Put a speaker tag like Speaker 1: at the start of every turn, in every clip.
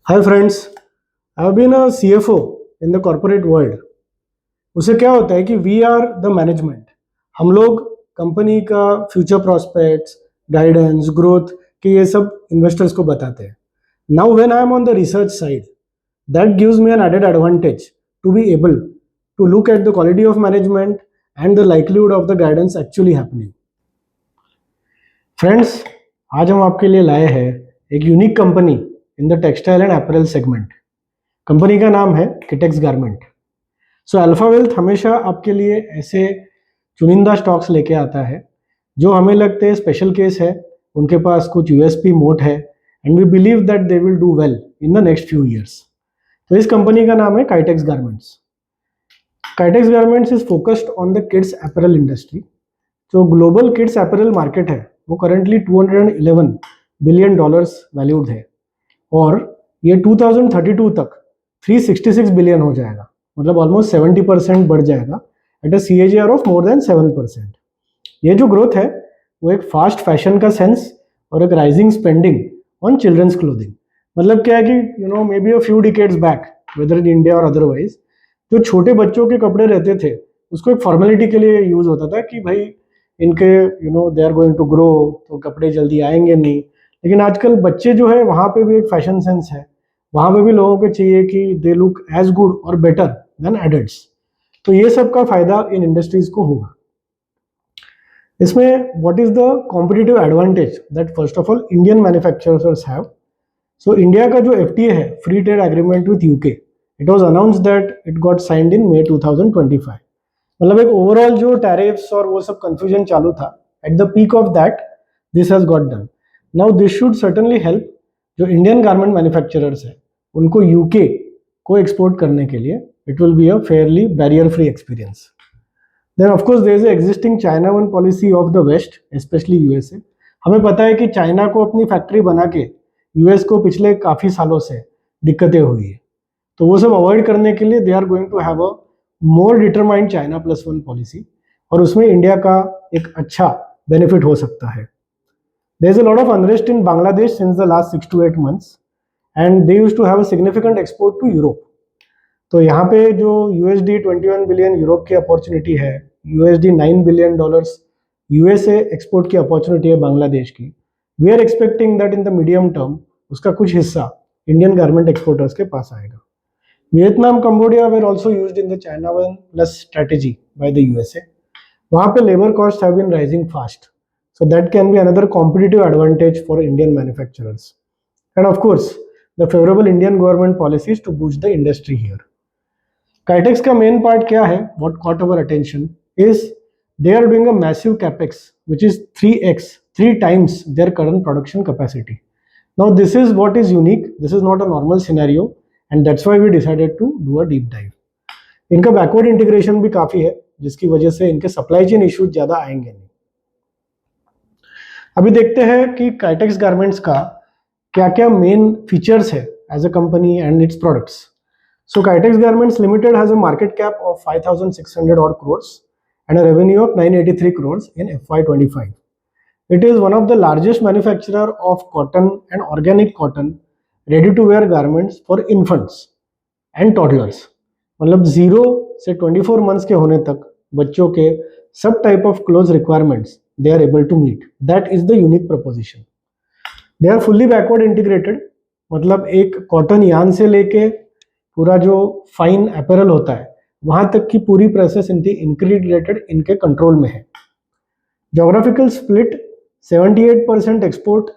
Speaker 1: Hi friends, I have been a CFO in the corporate world. उससे क्या होता है कि वी आर द मैनेजमेंट। हम लोग कंपनी का फ्यूचर प्रॉस्पेक्ट्स, गाइडेंस, ग्रोथ के ये सब इन्वेस्टर्स को बताते हैं। Now when I am on the research side, that gives me an added advantage to be able to look at the quality of management and the likelihood of the guidance actually happening. Friends, आज हम आपके लिए लाए हैं एक unique company in the textile and apparel segment. Company का नाम है Kitex garment. So Alpha Wealth हमेशा आपके लिए ऐसे चुनिंदा स्टॉक्स लेके आता है जो हमें लगते हैं स्पेशल केस है, उनके पास कुछ यूएसपी मोट है and we believe that they will do well in the next few years. तो इस कंपनी का नाम है Kitex garments. Kitex garments is focused on the kids apparel industry. जो ग्लोबल किड्स अपैरल मार्केट है वो करंटली $211 बिलियन वैल्यूड है और ये 2032 तक 366 बिलियन हो जाएगा, मतलब ऑलमोस्ट 70% बढ़ जाएगा at a CAGR of more than 7%। ये जो ग्रोथ है वो एक फास्ट फैशन का सेंस और एक rising spending on children's clothing. मतलब क्या है कि may be a few decades back, whether in India और अदरवाइज, जो छोटे बच्चों के कपड़े रहते थे उसको एक फॉर्मेलिटी के लिए यूज होता था कि भाई इनके they are going to grow, तो कपड़े जल्दी आएंगे नहीं। लेकिन आजकल बच्चे जो है वहाँ पे भी एक फैशन सेंस है, वहाँ पे भी लोगों को चाहिए कि दे लुक एज गुड और बेटर देन एडल्ट्स। तो ये सब का फायदा इन इंडस्ट्रीज को होगा। इसमें what is the competitive advantage that first of all Indian manufacturers have. So India का जो FTA है, free trade agreement with UK, it was announced that it got signed in May 2025। मतलब एक ओवरऑल जो tariffs और वो सब confusion चालू था, at the peak of that this has got done. Now this should certainly help जो Indian garment manufacturers है उनको यूके को एक्सपोर्ट करने के लिए। It will be a fairly barrier free experience. Then of course there is existing China one policy of the west, specially USA. हमें पता है कि चाइना को अपनी फैक्ट्री बना के यूएस को पिछले काफ़ी सालों से दिक्कतें हुई है, तो वो सब अवॉइड करने के लिए they are going to have a more determined China plus one policy, और उसमें इंडिया का एक अच्छा बेनिफिट हो सकता है। There is a lot of unrest in Bangladesh since the last 6 to 8 months and they used to have a significant export to Europe. तो यहाँ पे जो $21 बिलियन यूरोप की अपॉर्चुनिटी है, $9 बिलियन यूएसए एक्सपोर्ट की अपॉर्चुनिटी है बांग्लादेश की, we are expecting that in the medium term उसका कुछ हिस्सा इंडियन गारमेंट एक्सपोर्टर्स के पास आएगा। Vietnam, Cambodia were also used in the China one plus strategy by the USA. वहाँ पे labour cost have been rising fast, so that can be another competitive advantage for Indian manufacturers. And of course, the favorable Indian government policies to boost the industry here. Kytex का main part क्या है? What caught our attention is they are doing a massive capex, which is 3x, 3 times their current production capacity. Now this is what is unique. This is not a normal scenario, and that's why we decided to do a deep dive. इनका backward integration भी काफी है, जिसकी वजह से इनके supply chain issues ज्यादा आएंगे नहीं। अभी देखते हैं कि काइटेक्स गारमेंट्स का क्या क्या मेन फीचर्स है as a company and its products. So Kitex garments limited has a market cap of 5,600 odd crores and a revenue of 983 crores in FY25. It is one of the largest manufacturer of cotton and organic cotton ready to wear garments for infants and toddlers. मतलब 0 से 24 months के होने तक बच्चों के सब type of cloth requirements they are able to meet. That is the unique proposition. They are fully backward integrated, मतलब एक कॉटन यान से लेके पूरा जो फाइन अपैरल होता है वहां तक की पूरी प्रोसेस इनकी इंटीग्रेटेड इनके कंट्रोल में है। Geographical split 78% export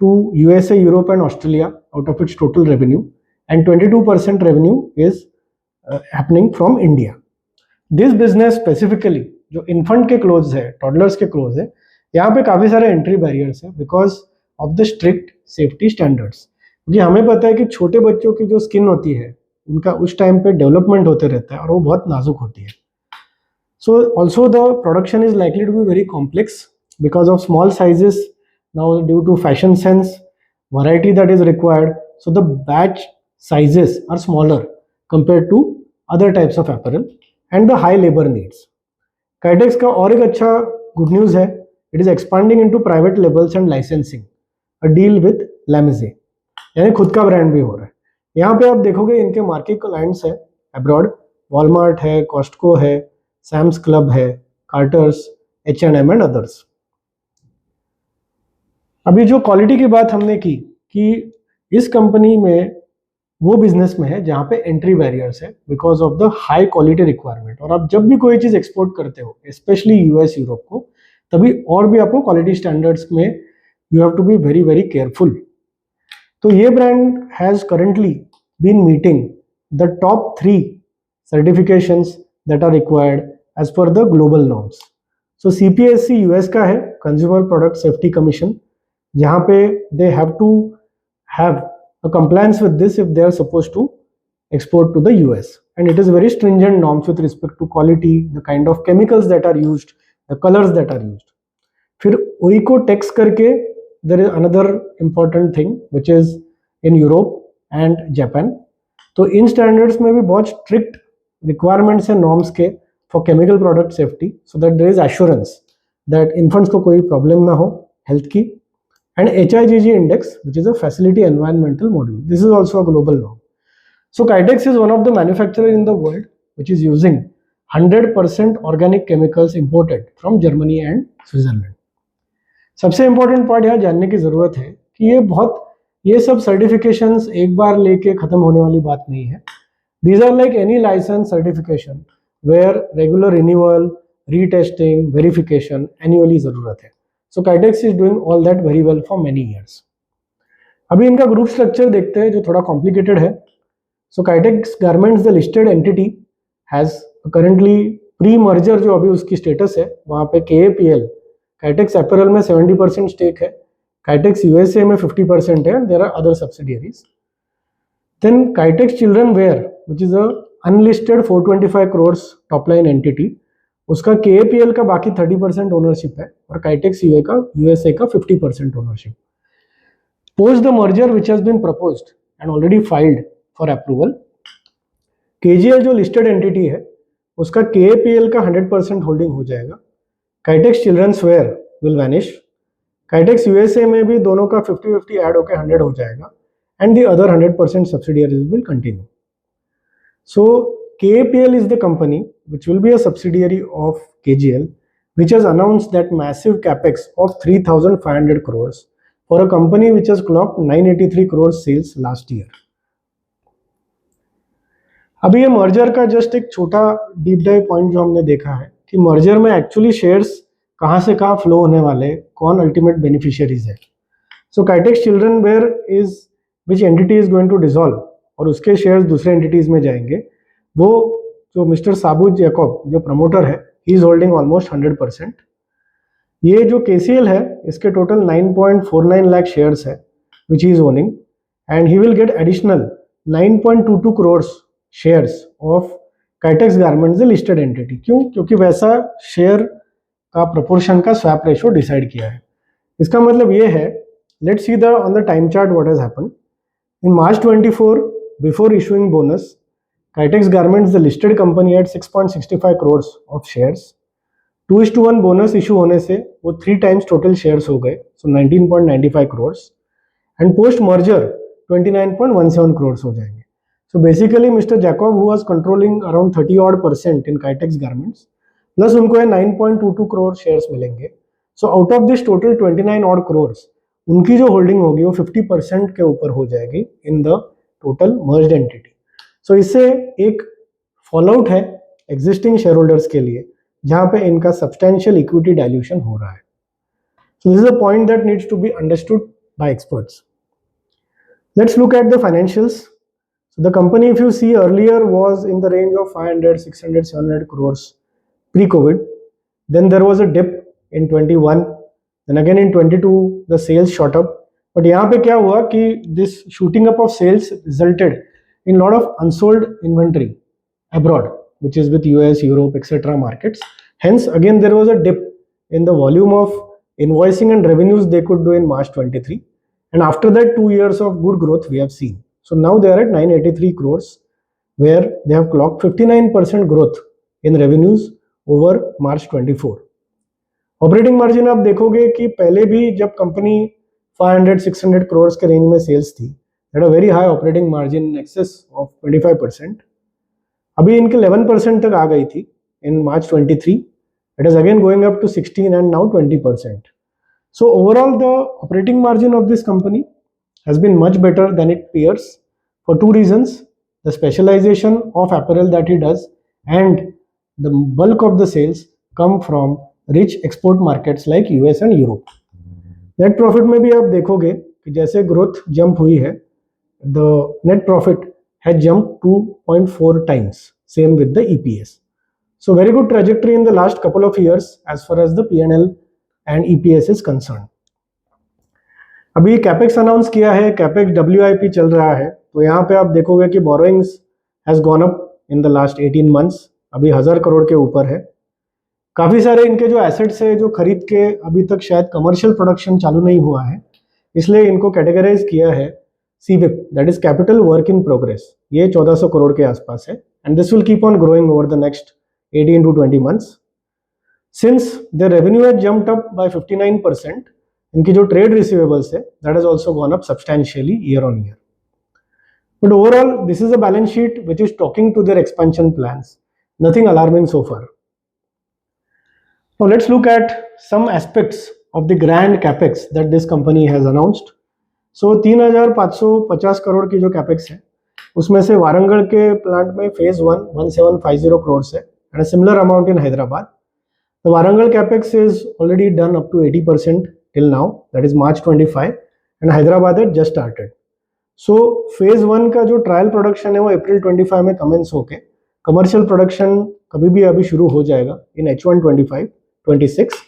Speaker 1: to USA, Europe and Australia out of its total revenue, and 22% revenue is happening from India. This business specifically जो इन्फेंट के क्लोथ्स है, टॉडलर्स के क्लोथ्स है, यहाँ पे काफ़ी सारे एंट्री बैरियर्स है because of the strict safety standards. क्योंकि हमें पता है कि छोटे बच्चों की जो स्किन होती है उनका उस टाइम पे डेवलपमेंट होते रहता है और वो बहुत नाजुक होती है। So also the production is likely to be very complex because of small sizes, now due to fashion sense, variety that is required, so the batch sizes are smaller compared to other types of apparel and the high labor needs. Kitex का और एक अच्छा good news है, it is expanding into private labels and licensing, a deal with लैमिजे, यानी खुद का brand भी हो रहा है। यहाँ पे आप देखोगे इनके मार्केट क्लाइंट्स है अब्रॉड, वॉलमार्ट है, कॉस्टको है, सैम्स क्लब है, कार्टर्स, H&M एंड अदर्स। अभी जो क्वालिटी की बात हमने की कि इस कंपनी में वो बिजनेस में है जहाँ पे एंट्री बैरियर्स है because of the high quality requirement. और आप जब भी कोई चीज़ एक्सपोर्ट करते हो स्पेशली यूएस यूरोप को, तभी और भी आपको क्वालिटी स्टैंडर्ड्स में you have to be very very careful. तो ये brand has currently been meeting the top 3 certifications that are required as per the global norms. So CPSC US का है, कंज्यूमर प्रोडक्ट सेफ्टी कमीशन, जहाँ पे they have to have a compliance with this if they are supposed to export to the US, and it is very stringent norms with respect to quality, the kind of chemicals that are used, the colors that are used. फिर OECO tex करके there is another important thing which is in Europe and Japan. तो इन standards में भी बहुत strict requirements है norms के for chemical product safety, so that there is assurance that infants को कोई प्रॉब्लम ना हो हेल्थ की। And HIGG index, which is a facility environmental module. This is also a global norm. So Kytex is one of the manufacturers in the world which is using 100% organic chemicals imported from Germany and Switzerland. सबसे important part यहाँ जानने की ज़रूरत है कि ये सब certifications एक बार लेके ख़त्म होने वाली बात नहीं है. These are like any license certification where regular renewal, retesting, verification annually ज़रूरत है. So Kytex is doing all that very well for many years. अभी इनका ग्रुप स्ट्रक्चर देखते हैं जो थोड़ा कॉम्प्लिकेटेड है. So Kytex Garments the listed entity has currently pre merger जो अभी उसकी स्टेटस है वहाँ पे KAPL Kytex Apparel में 70% स्टेक है, Kytex USA में 50% है, and there are other subsidiaries. Then Kytex Children Wear, which is a unlisted 425 crores top line entity, उसका KAPL का बाकी 30% ओनरशिप है और Kytex USA का 50% ownership. Post the merger which has been proposed and already filed for approval, KGL जो listed entity है उसका KAPL का 100% होल्डिंग हो जाएगा. Kytex children's wear will vanish. Kytex USA में भी दोनों का 50-50 ऐड होकर 100 हो जाएगा and the other 100% subsidiaries will continue. So KAPL is the company which will be a subsidiary of KGL, which has announced that massive capex of 3,500 crores for a company which has clocked 983 crores sales last year. अभी ये merger का just एक छोटा deep dive point जो हमने देखा है कि मर्जर में एक्चुअली शेयर्स कहाँ से कहाँ फ्लो होने वाले, कौन अल्टीमेट बेनिफिशियरीज है. So Kytex children wear is which entity is going to dissolve और उसके शेयर्स दूसरे एंटिटीज में जाएंगे. वो जो मिस्टर साबू जैकब जो प्रमोटर है, ही इज होल्डिंग ऑलमोस्ट 100%. ये जो KCL है इसके टोटल 9.49 लाख शेयर्स है which he is owning, and he will get additional 9.22 crore shares of Kytex garments listed entity. क्यों? क्योंकि वैसा शेयर का प्रोपोर्शन का स्वैप रेशो डिसाइड किया है. इसका मतलब ये है, let's see the on the time chart what has happened in March 24 before issuing bonus. Kytex Garments, the listed company, had 6.65 crores of shares. 2:1 bonus issue होने से वो 3 times टोटल शेयर्स हो गए, सो 19.95 crores, and post merger 29.17 crores हो जाएंगे. So basically mister Jacob who was controlling around 30% in Kytex Garments, plus उनको 9.22 crore shares मिलेंगे. So out of this total 29 crores उनकी जो होल्डिंग होगी वो 50% के ऊपर हो जाएगी in the total merged entity. So इससे एक फॉलोआउट है एग्जिस्टिंग शेयर होल्डर्स के लिए जहां पे इनका सब्सटेंशियल इक्विटी डाइल्यूशन हो रहा है. So this is a point that needs to be understood by experts. Let's look at the financials. So the company if you see earlier was in the range of 500, 600, 700 crores pre-COVID. Then there was a dip in 21. Then again in 22 the sales shot up. But यहाँ पे क्या हुआ कि this shooting up of sales resulted in lot of unsold inventory abroad, which is with US, Europe, etc. markets. Hence, again, there was a dip in the volume of invoicing and revenues they could do in March 23. And after that, 2 years of good growth we have seen. So now they are at 983 crores, where they have clocked 59% growth in revenues over March 24. Operating margin आप देखोगे कि पहले भी जब company 500-600 crores के range में sales थी, had a very high operating margin in excess of 25%. अभी इनके 11% तक आ गई थी in March 23. It is again going up to 16 and now 20%. So overall, the operating margin of this company has been much better than its peers for two reasons: the specialization of apparel that he does, and the bulk of the sales come from rich export markets like US and Europe. Net profit में भी आप देखोगे कि जैसे growth jump हुई है, the net profit has jump 2.4 times, same with the EPS. So very good trajectory in the last couple of years as far as the P&L and EPS is concerned. अभी capex announce किया है, capex WIP चल रहा है, तो यहाँ पे आप देखोगे कि borrowings has gone up in the last 18 months, अभी 1000 करोड़ के ऊपर है. काफ़ी सारे इनके जो एसेट्स है जो खरीद के अभी तक शायद कमर्शियल प्रोडक्शन चालू नहीं हुआ है, इसलिए इनको कैटेगराइज किया है CWIP, that is capital work in progress. ये 1400 करोड़ के आसपास है, and this will keep on growing over the next 18 to 20 months. Since the revenue has jumped up by 59%, इनकी जो ट्रेड रिसीवेबल्स है that has also gone up substantially year on year. But overall this is a balance sheet which is talking to their expansion plans. Nothing alarming so far. Now let's look at some aspects of the grand capex that this company has announced. So 3550 crore की जो capex है उसमें से वारंगल के plant में phase 1 1750 crore है, and a similar amount in Hyderabad. The Warangal capex is already done up to 80% till now, that is March 25, and Hyderabad had just started. So phase 1 का जो ट्रायल प्रोडक्शन है वो अप्रैल 25 में कमेंस होके कमर्शियल प्रोडक्शन कभी भी अभी शुरू हो जाएगा in H1 25-26.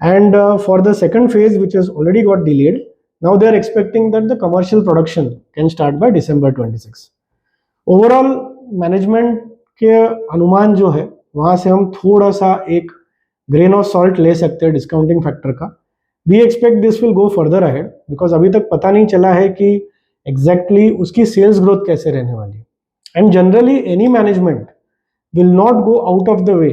Speaker 1: And for the second phase which has already got delayed, now they are expecting that the commercial production can start by December 26. Overall management के अनुमान जो है वहाँ से हम थोड़ा सा एक ग्रेन ऑफ सॉल्ट ले सकते हैं डिस्काउंटिंग फैक्टर का. We expect this will go further ahead because अभी तक पता नहीं चला है कि एग्जैक्टली उसकी सेल्स ग्रोथ कैसे रहने वाली. And generally any management will not go out of the way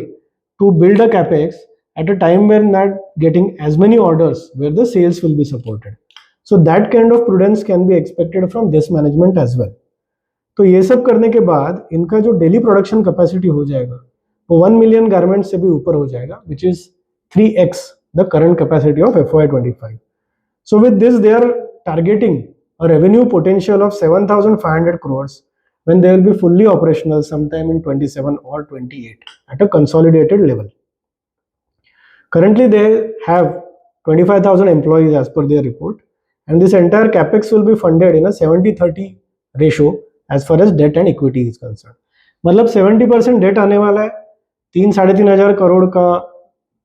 Speaker 1: to build a capex at a time when not getting as many orders where the sales will be supported. So that kind of prudence can be expected from this management as well. तो ये सब करने के बाद इनका जो daily production capacity हो जाएगा वो 1 million गारमेंट से भी ऊपर हो जाएगा, which is 3x the current capacity of FY25. So with this they are targeting a revenue potential of 7,500 crores when they will be fully operational sometime in 27 or 28 at a consolidated level. Currently they have 25,000 employees as per their report, and this entire capex will be funded in a 70-30 ratio as far as debt and equity is concerned. मतलब 70% date आने वाला है, 3-3.5 करोड़ का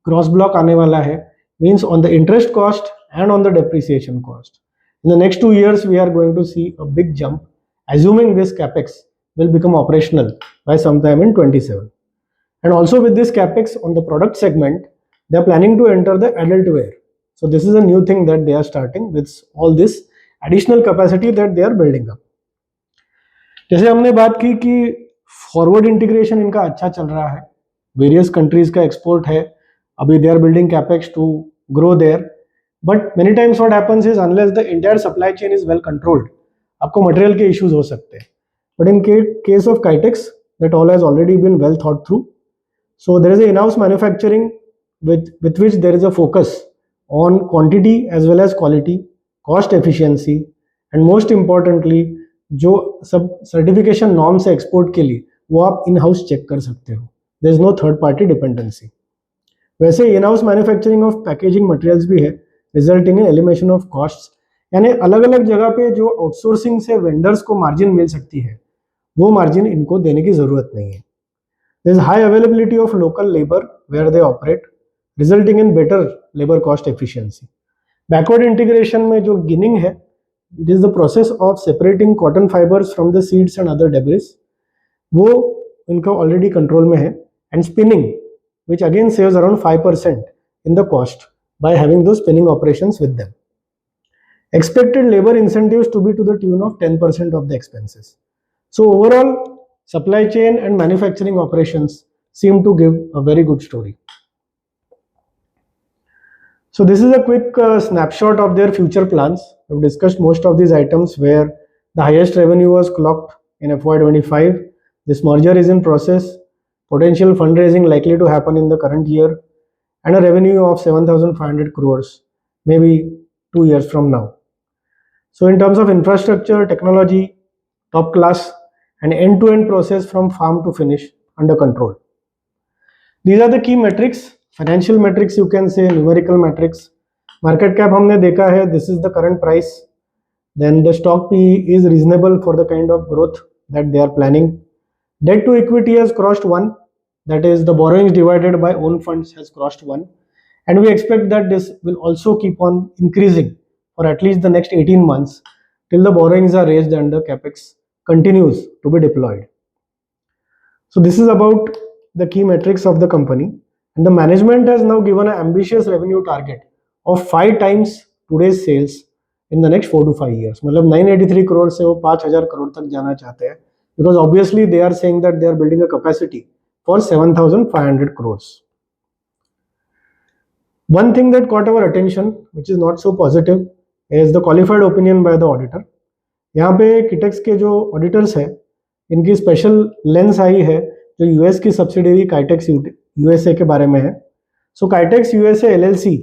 Speaker 1: gross block आने वाला है, means on the interest cost and on the depreciation cost. In the next 2 years we are going to see a big jump, assuming this capex will become operational by sometime in 27. And also with this capex on the product segment, they are planning to enter the adult wear. So this is a new thing that they are starting with all this additional capacity that they are building up. जैसे हमने बात की कि forward integration इनका अच्छा चल रहा है, वेरियस कंट्रीज का एक्सपोर्ट है, अभी they are building capex to grow there. But many times what happens is unless the entire supply chain is well controlled, आपको मटेरियल के इश्यूज हो सकते हैं. But in case of Kitex that all has already been well thought through. So there is a in house manufacturing with which there is a focus on quantity as well as quality, cost efficiency, and most importantly जो सब certification norms है export के लिए वो आप in house check कर सकते हो. There is no third party dependency. वैसे in house manufacturing of packaging materials भी है, resulting in elimination of costs. यानी अलग अलग जगह पे जो आउटसोर्सिंग से वेंडर्स को मार्जिन मिल सकती है वो मार्जिन इनको देने की जरूरत नहीं है. There is high availability of local labour where they operate, resulting in better labour cost efficiency. Backward integration में जो गिनिंग है, it is the process of separating cotton fibres from the seeds and other debris, वो इनका already control में है. And spinning which again saves around 5% in the cost by having those spinning operations with them. Expected labor incentives to be to the tune of 10% of the expenses. So overall, supply chain and manufacturing operations seem to give a very good story. So this is a quick snapshot of their future plans. We've discussed most of these items where The highest revenue was clocked in FY25. This merger is in process. Potential fundraising likely to happen in the current year, and a revenue of 7,500 crores, maybe 2 years from now. So in terms of infrastructure, technology, top class, and end-to-end process from farm to finish under control. These are the key metrics, financial metrics you can say, numerical metrics. Market cap हमने देखा है, this is the current price. Then the stock PE is reasonable for the kind of growth that they are planning. Debt to equity has crossed 1, that is the borrowings divided by own funds has crossed 1, and we expect that this will also keep on increasing for at least the next 18 months till the borrowings are raised and the capex continues to be deployed. So this is about the key metrics of the company, and the management has now given an ambitious revenue target of 5 times today's sales in the next 4 to 5 years. मतलब 983 crore से वो 5,000 crore तक जाना चाहते हैं, because obviously they are saying that they are building a capacity for 7,500 crores. One thing that caught our attention, which is not so positive, is the qualified opinion by the auditor. यहाँ पे किटेक्स के जो auditors हैं, इनकी special lens आई है जो US की subsidiary Kitex USA के बारे में है. सो काइटेक्स यूएसए एलएलसी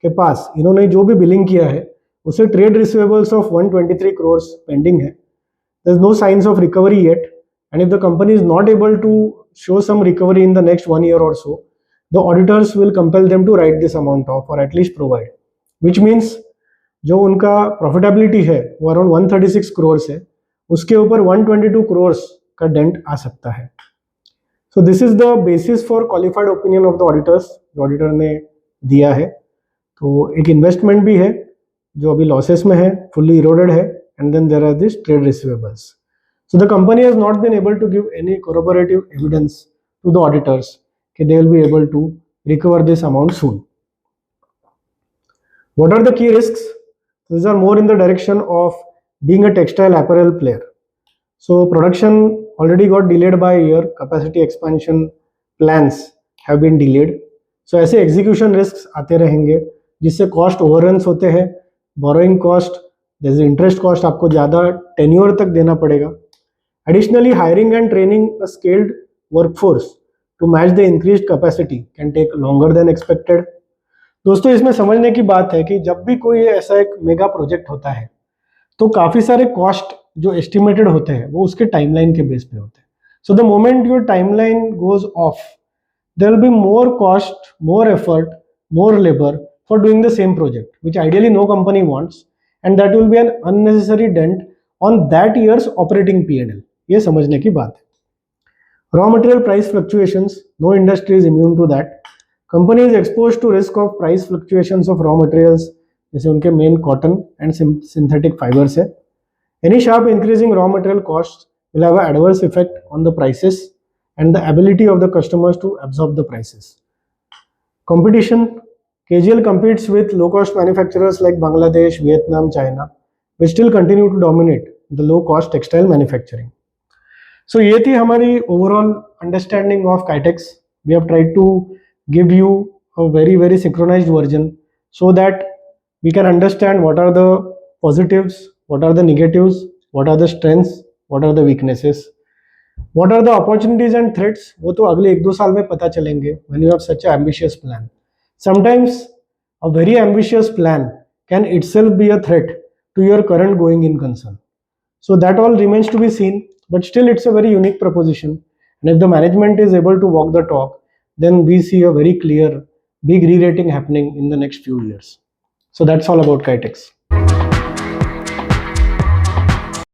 Speaker 1: के पास इन्होंने जो भी बिलिंग किया है उसे trade receivables of 123 crores pending है. There is no signs of recovery yet, and if the company is not able to show some recovery in the next 1 year or so, the auditors will compel them to write this amount off or at least provide, which means जो उनका profitability है वो around 136 crores है, उसके ऊपर 122 crores का dent आ सकता है. So this is the basis for qualified opinion of the auditors, जो ऑडिटर ने दिया है. तो एक इन्वेस्टमेंट भी है जो अभी लॉसेस में है, फुल्ली इरोडेड है, and then there are this trade receivables. So the company has not been able to give any corroborative evidence to the auditors कि they will be able to recover this amount soon. What are the key risks? These are more in the direction of being a textile apparel player. So production already got delayed by a year, capacity expansion plans have been delayed. So ऐसे execution risks आते रहेंगे जिससे cost overruns होते हैं, borrowing cost, there is interest cost, आपको ज़्यादा tenure तक देना पड़ेगा. Additionally, hiring and training a skilled workforce to match the increased capacity can take longer than expected. दोस्तों इसमें समझने की बात है कि जब भी कोई ऐसा एक मेगा प्रोजेक्ट होता है तो काफ़ी सारे कॉस्ट जो एस्टिमेटेड होते हैं वो उसके टाइमलाइन के बेस पे होते हैं. So the moment your timeline goes off, there will be more cost, more effort, more labour for doing the same project, which ideally no company wants, and that will be an unnecessary dent on that year's operating P&L. ये समझने की बात है. Raw material price fluctuations, no industry is immune to that. Company is exposed to risk of price fluctuations of raw materials, जैसे उनके main cotton and synthetic fibers है. Any sharp increase in raw material costs will have an adverse effect on the prices and the ability of the customers to absorb the prices. Competition, KGL competes with low-cost manufacturers like Bangladesh, Vietnam, China, which still continue to dominate the low-cost textile manufacturing. So ये थी हमारी overall understanding of Kitex. We have tried to give you a very synchronized version so that we can understand what are the positives, what are the negatives, what are the strengths, what are the weaknesses, what are the opportunities and threats. वो तो अगले 1-2 साल में पता चलेंगे when you have such an ambitious plan. Sometimes a very ambitious plan can itself be a threat to your current going in concern. So that all remains to be seen. But still it's a very unique proposition, and if the management is able to walk the talk, then we see a very clear big re-rating happening in the next few years. So that's all about Kitex.